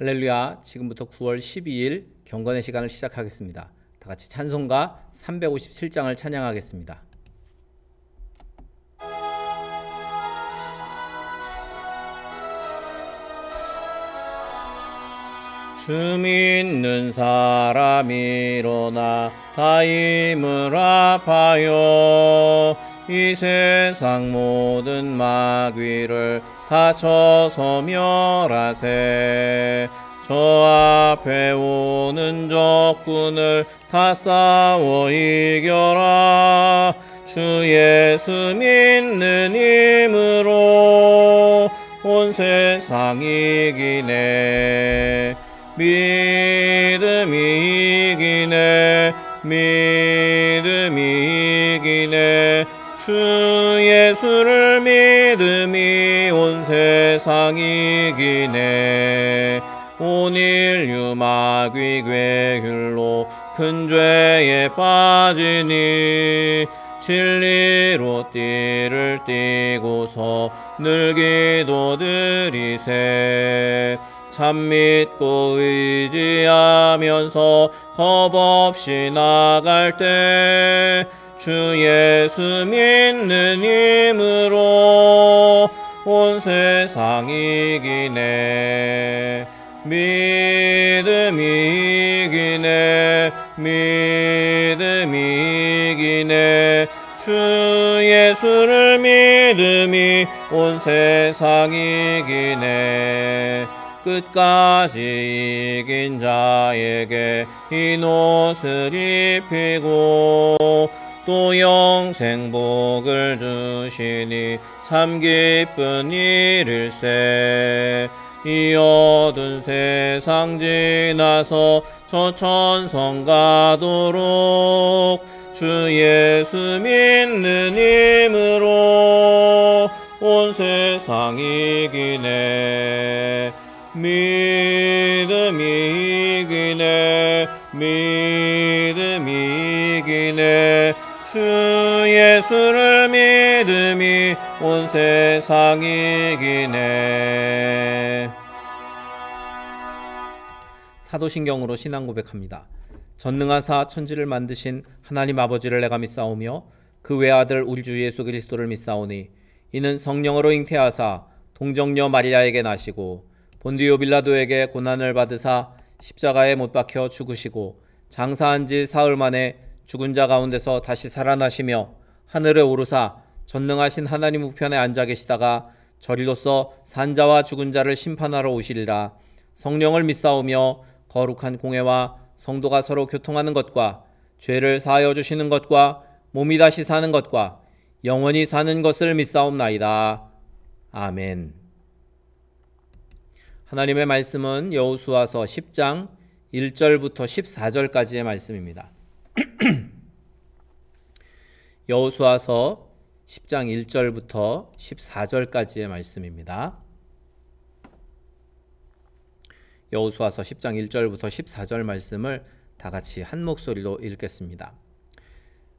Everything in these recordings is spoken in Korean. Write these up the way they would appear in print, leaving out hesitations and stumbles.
할렐루야. 지금부터 9월 12일 경건의 시간을 시작하겠습니다. 다 같이 찬송가 357장을 찬양하겠습니다. 주 믿는 사람 일어나 다 힘을 합하여 이 세상 모든 마귀를 다 쳐서 멸하세. 저 앞에 오는 적군을 다 싸워 이겨라. 주 예수 믿는 힘으로 온 세상 이기네. 믿음이 이기네. 믿음이 이기네. 주 예수를 믿음이 온 세상 이기네. 온 인류 마귀 괴율로 큰 죄에 빠지니 진리로 띠를 띠고서 늘 기도드리세. 참 믿고 의지하면서 겁없이 나갈 때 주 예수 믿는 힘으로 온 세상 이기네. 믿음이 이기네. 믿음이 이기네. 주 예수를 믿음이 온 세상 이기네. 끝까지 이긴 자에게 흰 옷을 입히고 또 영생 복을 주시니 참 기쁜 일일세. 이 어두운 세상 지나서 저 천성 가도록 주 예수 믿는 힘으로 온 세상 이기네. 믿음이 이기네. 믿음이 이기네. 주 예수를 믿음이 온 세상 이기네. 사도신경으로 신앙 고백합니다. 전능하사 천지를 만드신 하나님 아버지를 내가 믿사오며 그 외아들 우리 주 예수 그리스도를 믿사오니 이는 성령으로 잉태하사 동정녀 마리아에게 나시고 본디오 빌라도에게 고난을 받으사 십자가에 못 박혀 죽으시고 장사한 지 사흘 만에 죽은 자 가운데서 다시 살아나시며 하늘에 오르사 전능하신 하나님 우편에 앉아 계시다가 저리로서 산자와 죽은 자를 심판하러 오시리라. 성령을 믿사오며 거룩한 공회와 성도가 서로 교통하는 것과 죄를 사하여 주시는 것과 몸이 다시 사는 것과 영원히 사는 것을 믿사옵나이다. 아멘. 하나님의 말씀은 여호수아서 10장 1절부터 14절까지의 말씀입니다. 여호수아서 10장 1절부터 14절까지의 말씀입니다. 여호수아서 10장 1절부터 14절 말씀을 다 같이 한 목소리로 읽겠습니다.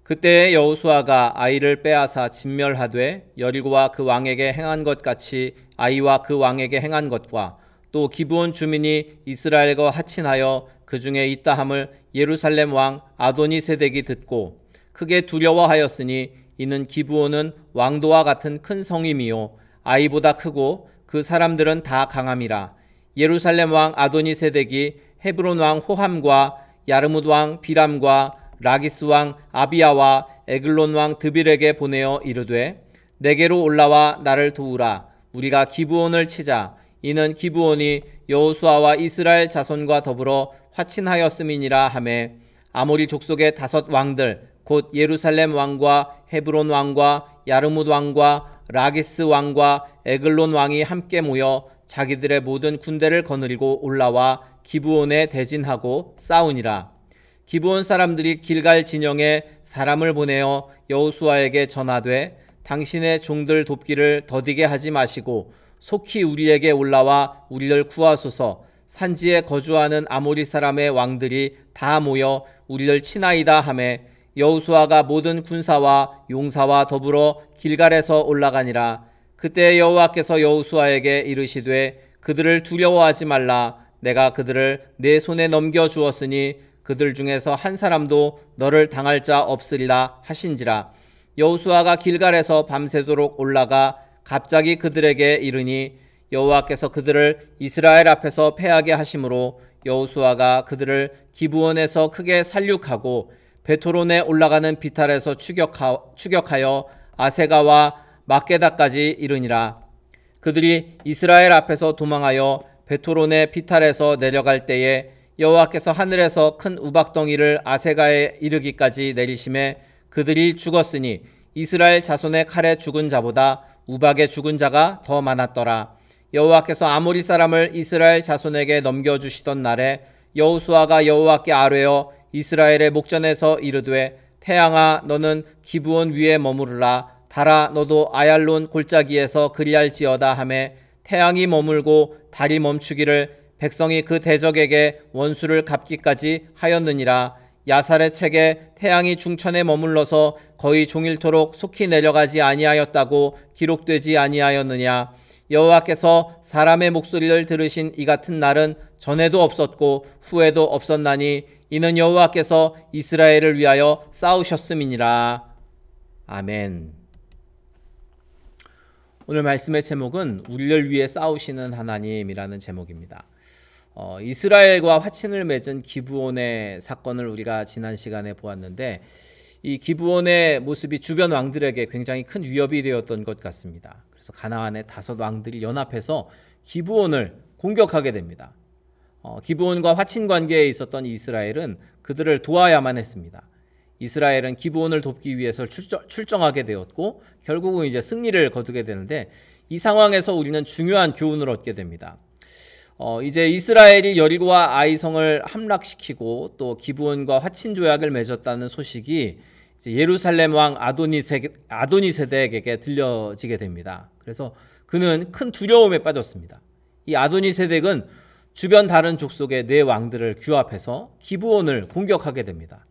그때 여호수아가 아이를 빼앗아 진멸하되 여리고와 그 왕에게 행한 것 같이 아이와 그 왕에게 행한 것과 또 기브온 주민이 이스라엘과 하친하여 그 중에 있다 함을 예루살렘 왕 아도니세덱이 듣고 크게 두려워하였으니 이는 기브온은 왕도와 같은 큰 성임이요 아이보다 크고 그 사람들은 다 강함이라. 예루살렘 왕 아도니세덱이 헤브론 왕 호함과 야르뭇 왕 비람과 라기스 왕 아비야와 에글론 왕 드빌에게 보내어 이르되 내게로 올라와 나를 도우라. 우리가 기브온을 치자. 이는 기브온이 여호수아와 이스라엘 자손과 더불어 화친하였음이니라 하매 아모리 족속의 5 왕들 곧 예루살렘 왕과 헤브론 왕과 야르뭇 왕과 라기스 왕과 에글론 왕이 함께 모여 자기들의 모든 군대를 거느리고 올라와 기브온에 대진하고 싸우니라. 기브온 사람들이 길갈 진영에 사람을 보내어 여호수아에게 전하되 당신의 종들 돕기를 더디게 하지 마시고 속히 우리에게 올라와 우리를 구하소서. 산지에 거주하는 아모리 사람의 왕들이 다 모여 우리를 치나이다 하매 여호수아가 모든 군사와 용사와 더불어 길갈에서 올라가니라. 그때 여호와께서 여호수아에게 이르시되 그들을 두려워하지 말라. 내가 그들을 내 손에 넘겨주었으니 그들 중에서 한 사람도 너를 당할 자 없으리라 하신지라. 여호수아가 길갈에서 밤새도록 올라가 갑자기 그들에게 이르니 여호와께서 그들을 이스라엘 앞에서 패하게 하심으로 여호수아가 그들을 기브온에서 크게 살육하고 베토론에 올라가는 비탈에서 추격하여 아세가와 막게다까지 이르니라. 그들이 이스라엘 앞에서 도망하여 베토론의 비탈에서 내려갈 때에 여호와께서 하늘에서 큰 우박덩이를 아세가에 이르기까지 내리심에 그들이 죽었으니 이스라엘 자손의 칼에 죽은 자보다 우박에 죽은 자가 더 많았더라. 여호와께서 아모리 사람을 이스라엘 자손에게 넘겨주시던 날에 여호수아가 여호와께 아뢰어 이스라엘의 목전에서 이르되 태양아 너는 기브온 위에 머무르라. 달아 너도 아얄론 골짜기에서 그리할지어다 하매 태양이 머물고 달이 멈추기를 백성이 그 대적에게 원수를 갚기까지 하였느니라. 야살의 책에 태양이 중천에 머물러서 거의 종일토록 속히 내려가지 아니하였다고 기록되지 아니하였느냐. 여호와께서 사람의 목소리를 들으신 이 같은 날은 전에도 없었고 후에도 없었나니 이는 여호와께서 이스라엘을 위하여 싸우셨음이니라. 아멘. 오늘 말씀의 제목은 우리를 위해 싸우시는 하나님이라는 제목입니다. 이스라엘과 화친을 맺은 기브온의 사건을 우리가 지난 시간에 보았는데 이 기브온의 모습이 주변 왕들에게 굉장히 큰 위협이 되었던 것 같습니다. 그래서 가나안의 5 왕들이 연합해서 기브온을 공격하게 됩니다. 기브온과 화친 관계에 있었던 이스라엘은 그들을 도와야만 했습니다. 이스라엘은 기브온을 돕기 위해서 출정하게 되었고 결국은 이제 승리를 거두게 되는데 이 상황에서 우리는 중요한 교훈을 얻게 됩니다. 이제 이스라엘이 여리고와 아이성을 함락시키고 또 기브온과 화친 조약을 맺었다는 소식이 이제 예루살렘 왕 아도니세덱에게 들려지게 됩니다. 그래서 그는 큰 두려움에 빠졌습니다. 이 아도니세덱은 주변 다른 족속의 4 왕들을 규합해서 기브온을 공격하게 됩니다.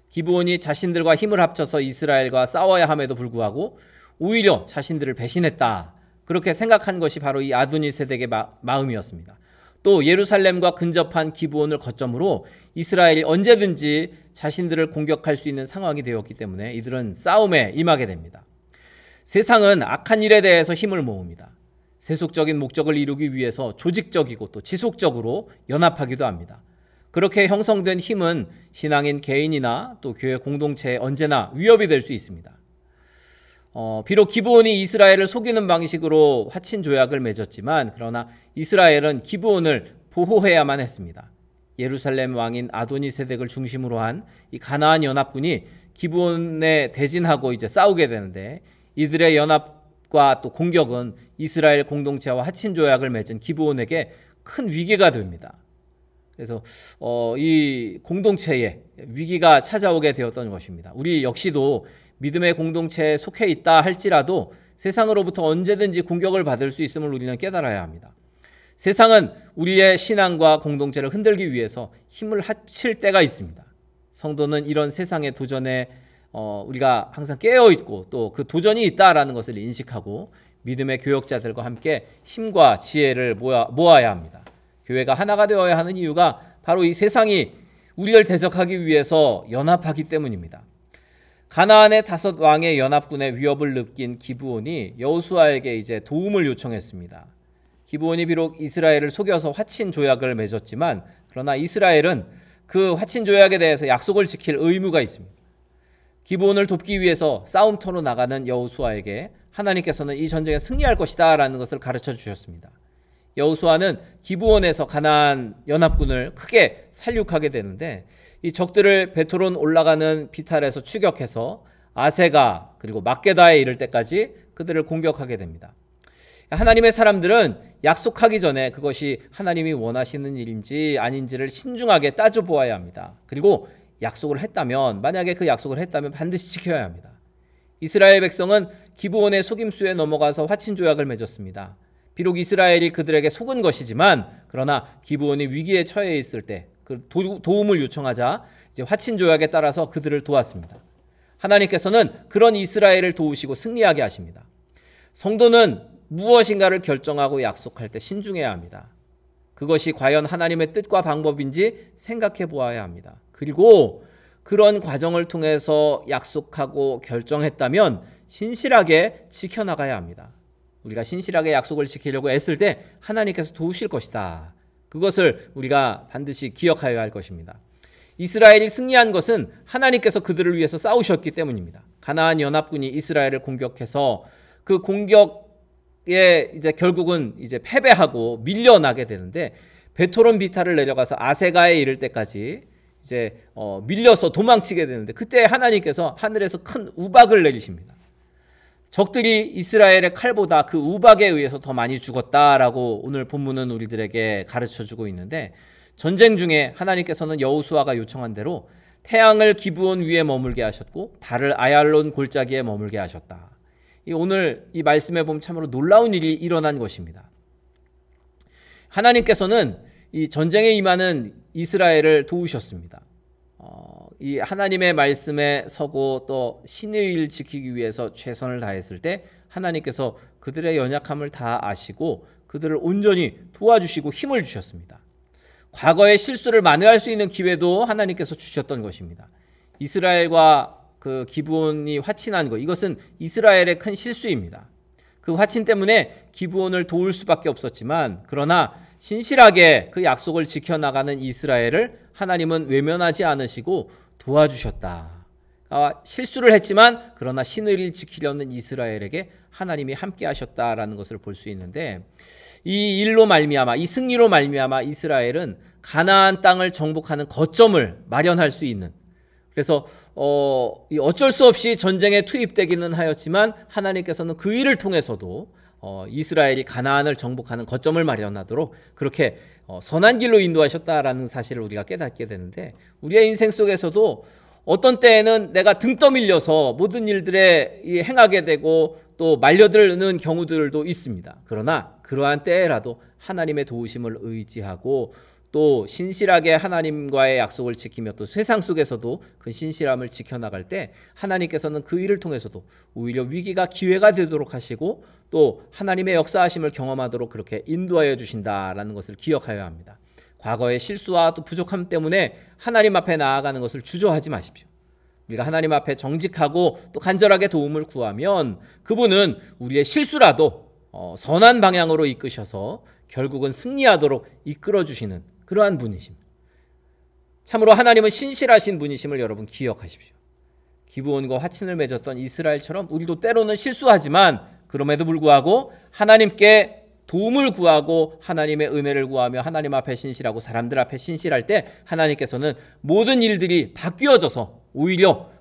기브온이 자신들과 힘을 합쳐서 이스라엘과 싸워야 함에도 불구하고 오히려 자신들을 배신했다. 그렇게 생각한 것이 바로 이 아도니세덱의 마음이었습니다. 또 예루살렘과 근접한 기브온을 거점으로 이스라엘이 언제든지 자신들을 공격할 수 있는 상황이 되었기 때문에 이들은 싸움에 임하게 됩니다. 세상은 악한 일에 대해서 힘을 모읍니다. 세속적인 목적을 이루기 위해서 조직적이고 또 지속적으로 연합하기도 합니다. 그렇게 형성된 힘은 신앙인 개인이나 또 교회 공동체에 언제나 위협이 될 수 있습니다. 비록 기브온이 이스라엘을 속이는 방식으로 화친 조약을 맺었지만 그러나 이스라엘은 기브온을 보호해야만 했습니다. 예루살렘 왕인 아도니세덱을 중심으로 한 이 가나안 연합군이 기브온에 대진하고 이제 싸우게 되는데 이들의 연합과 또 공격은 이스라엘 공동체와 화친 조약을 맺은 기브온에게 큰 위기가 됩니다. 그래서 이 공동체에 위기가 찾아오게 되었던 것입니다. 우리 역시도 믿음의 공동체에 속해 있다 할지라도 세상으로부터 언제든지 공격을 받을 수 있음을 우리는 깨달아야 합니다. 세상은 우리의 신앙과 공동체를 흔들기 위해서 힘을 합칠 때가 있습니다. 성도는 이런 세상의 도전에 우리가 항상 깨어있고 또 그 도전이 있다라는 것을 인식하고 믿음의 교역자들과 함께 힘과 지혜를 모아야 합니다. 교회가 하나가 되어야 하는 이유가 바로 이 세상이 우리를 대적하기 위해서 연합하기 때문입니다. 가나안의 5 왕의 연합군의 위협을 느낀 기브온이 여호수아에게 이제 도움을 요청했습니다. 기브온이 비록 이스라엘을 속여서 화친 조약을 맺었지만 그러나 이스라엘은 그 화친 조약에 대해서 약속을 지킬 의무가 있습니다. 기브온을 돕기 위해서 싸움터로 나가는 여호수아에게 하나님께서는 이 전쟁에 승리할 것이다 라는 것을 가르쳐 주셨습니다. 여호수아는 기브온에서 가나안 연합군을 크게 살육하게 되는데 이 적들을 베토론 올라가는 비탈에서 추격해서 아세가 그리고 막게다에 이를 때까지 그들을 공격하게 됩니다. 하나님의 사람들은 약속하기 전에 그것이 하나님이 원하시는 일인지 아닌지를 신중하게 따져보아야 합니다. 그리고 약속을 했다면 만약에 그 약속을 했다면 반드시 지켜야 합니다. 이스라엘 백성은 기브온의 속임수에 넘어가서 화친 조약을 맺었습니다. 비록 이스라엘이 그들에게 속은 것이지만 그러나 기브온이 위기에 처해 있을 때 그 도움을 요청하자 이제 화친 조약에 따라서 그들을 도왔습니다. 하나님께서는 그런 이스라엘을 도우시고 승리하게 하십니다. 성도는 무엇인가를 결정하고 약속할 때 신중해야 합니다. 그것이 과연 하나님의 뜻과 방법인지 생각해 보아야 합니다. 그리고 그런 과정을 통해서 약속하고 결정했다면 신실하게 지켜나가야 합니다. 우리가 신실하게 약속을 지키려고 애쓸 때 하나님께서 도우실 것이다. 그것을 우리가 반드시 기억하여야 할 것입니다. 이스라엘이 승리한 것은 하나님께서 그들을 위해서 싸우셨기 때문입니다. 가나안 연합군이 이스라엘을 공격해서 그 공격에 이제 결국은 이제 패배하고 밀려나게 되는데, 베토론 비탈을 내려가서 아세가에 이를 때까지 이제 밀려서 도망치게 되는데, 그때 하나님께서 하늘에서 큰 우박을 내리십니다. 적들이 이스라엘의 칼보다 그 우박에 의해서 더 많이 죽었다라고 오늘 본문은 우리들에게 가르쳐주고 있는데, 전쟁 중에 하나님께서는 여호수아가 요청한 대로 태양을 기브온 위에 머물게 하셨고 달을 아얄론 골짜기에 머물게 하셨다. 오늘 이 말씀에 보면 참으로 놀라운 일이 일어난 것입니다. 하나님께서는 이 전쟁에 임하는 이스라엘을 도우셨습니다. 이 하나님의 말씀에 서고 또 신의 일 지키기 위해서 최선을 다했을 때 하나님께서 그들의 연약함을 다 아시고 그들을 온전히 도와주시고 힘을 주셨습니다. 과거의 실수를 만회할 수 있는 기회도 하나님께서 주셨던 것입니다. 이스라엘과 그 기브온이 화친한 것, 이것은 이스라엘의 큰 실수입니다. 그 화친 때문에 기브온을 도울 수밖에 없었지만, 그러나 신실하게 그 약속을 지켜나가는 이스라엘을 하나님은 외면하지 않으시고 도와주셨다. 실수를 했지만 그러나 신의를 지키려는 이스라엘에게 하나님이 함께 하셨다라는 것을 볼 수 있는데, 이 일로 말미암아, 이 승리로 말미암아 이스라엘은 가나안 땅을 정복하는 거점을 마련할 수 있는, 그래서 어쩔 수 없이 전쟁에 투입되기는 하였지만 하나님께서는 그 일을 통해서도 이스라엘이 가나안을 정복하는 거점을 마련하도록 그렇게 선한 길로 인도하셨다라는 사실을 우리가 깨닫게 되는데, 우리의 인생 속에서도 어떤 때에는 내가 등 떠밀려서 모든 일들에 행하게 되고 또 말려드는 경우들도 있습니다. 그러나 그러한 때라도 하나님의 도우심을 의지하고 또 신실하게 하나님과의 약속을 지키며 또 세상 속에서도 그 신실함을 지켜나갈 때 하나님께서는 그 일을 통해서도 오히려 위기가 기회가 되도록 하시고 또 하나님의 역사하심을 경험하도록 그렇게 인도하여 주신다라는 것을 기억하여야 합니다. 과거의 실수와 또 부족함 때문에 하나님 앞에 나아가는 것을 주저하지 마십시오. 우리가 하나님 앞에 정직하고 또 간절하게 도움을 구하면 그분은 우리의 실수라도 선한 방향으로 이끄셔서 결국은 승리하도록 이끌어주시는 그러한 분이십니다. 참으로 하나님은 신실하신 분이심을 여러분 기억하십시오. 기브온과 화친을 맺었던 이스라엘처럼 우리도 때로는 실수하지만 그럼에도 불구하고 하나님께 도움을 구하고 하나님의 은혜를 구하며 하나님 앞에 신실하고 사람들 앞에 신실할 때 하나님께서는 모든 일들이 바뀌어져서 오히려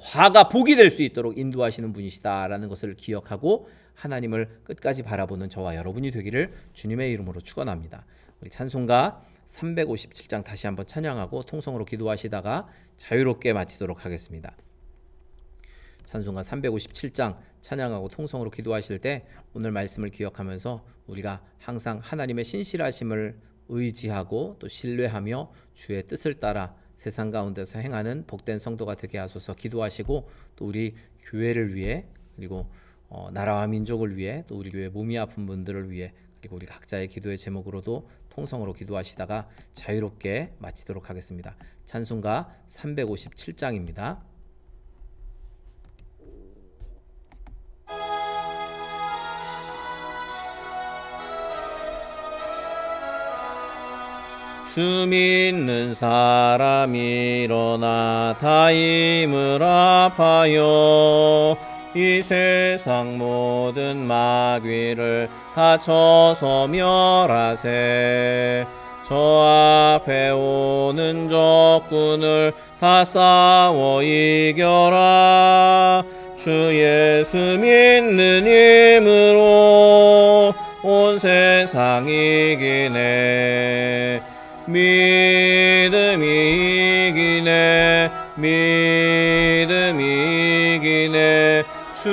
화가 복이 될 수 있도록 인도하시는 분이시다라는 것을 기억하고 하나님을 끝까지 바라보는 저와 여러분이 되기를 주님의 이름으로 축원합니다. 우리 찬송가 357장 다시 한번 찬양하고 통성으로 기도하시다가 자유롭게 마치도록 하겠습니다. 찬송가 357장 찬양하고 통성으로 기도하실 때 오늘 말씀을 기억하면서 우리가 항상 하나님의 신실하심을 의지하고 또 신뢰하며 주의 뜻을 따라 세상 가운데서 행하는 복된 성도가 되게 하소서 기도하시고, 또 우리 교회를 위해 그리고 나라와 민족을 위해 또 우리 교회 몸이 아픈 분들을 위해 그리고 우리 각자의 기도의 제목으로도 통성으로 기도하시다가 자유롭게 마치도록 하겠습니다. 찬송가 357장입니다. 주 믿는 사람이 일어나 다 힘을 합하여 이 세상 모든 마귀를 다 쳐서 멸하세. 저 앞에 오는 적군을 다 싸워 이겨라. 주 예수 믿는 힘으로 온 세상 이기네. 믿음이 이기네. 믿음이 이기네. 주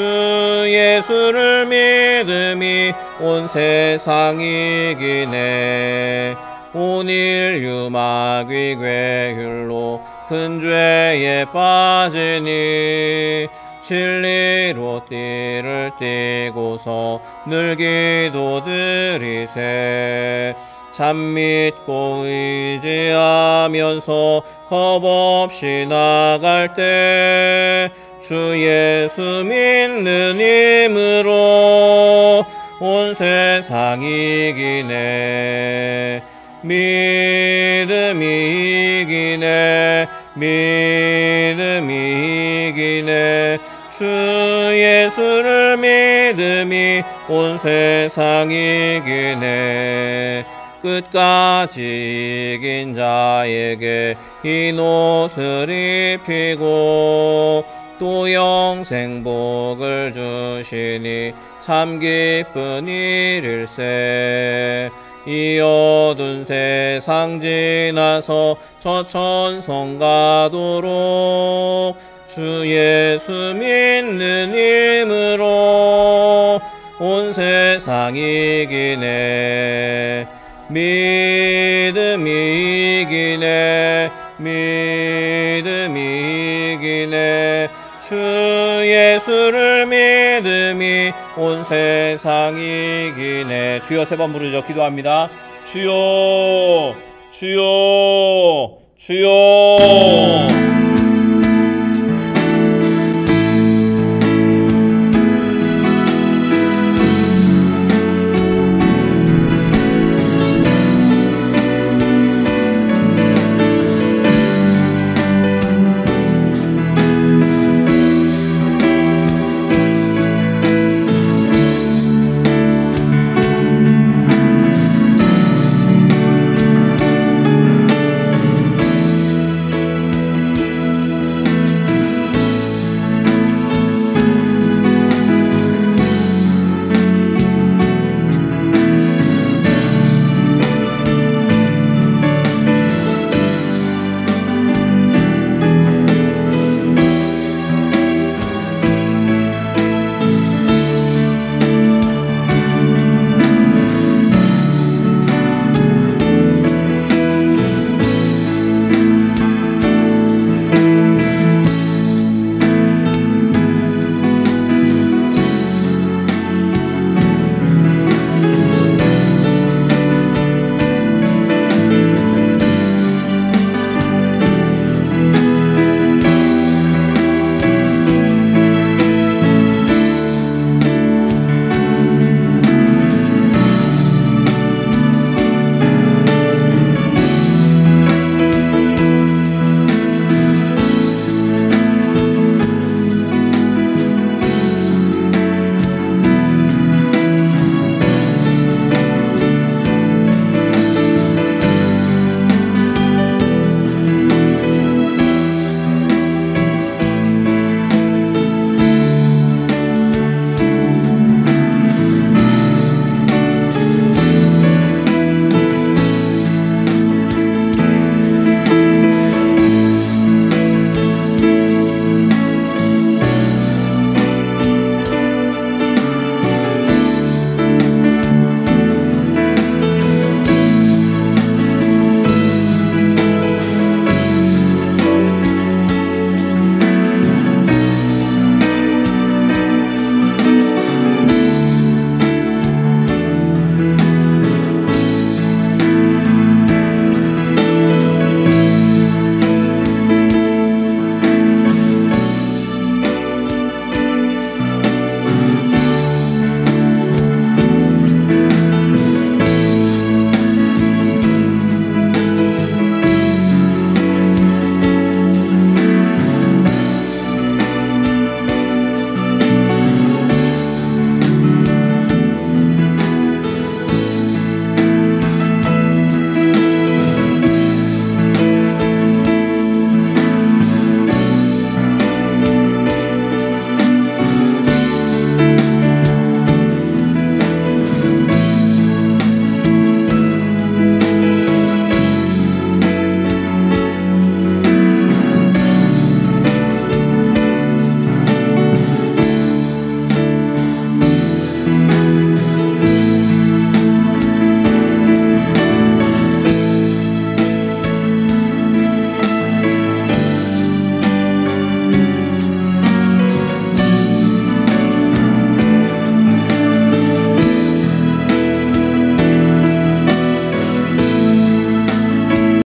예수를 믿음이 온 세상 이기네. 온 인류 마귀 괴율로 큰 죄에 빠지니 진리로 띠를 띠고서 늘 기도드리세. 참 믿고 의지하면서 겁없이 나갈 때 주 예수 믿는 힘으로 온 세상 이기네. 믿음이 이기네. 믿음이 이기네. 주 예수를 믿음이 온 세상 이기네. 끝까지 이긴 자에게 흰 옷을 입히고 또 영생 복을 주시니 참 기쁜 일일세. 이 어두운 세상 지나서 저 천성 가도록 주 예수 믿는 힘으로 온 세상 이기네. 믿음이 이기네. 믿음이 이기네. 주 예수를 믿음이 온 세상 이기네. 주여 세 번 부르죠. 기도합니다. 주여, 주여, 주여.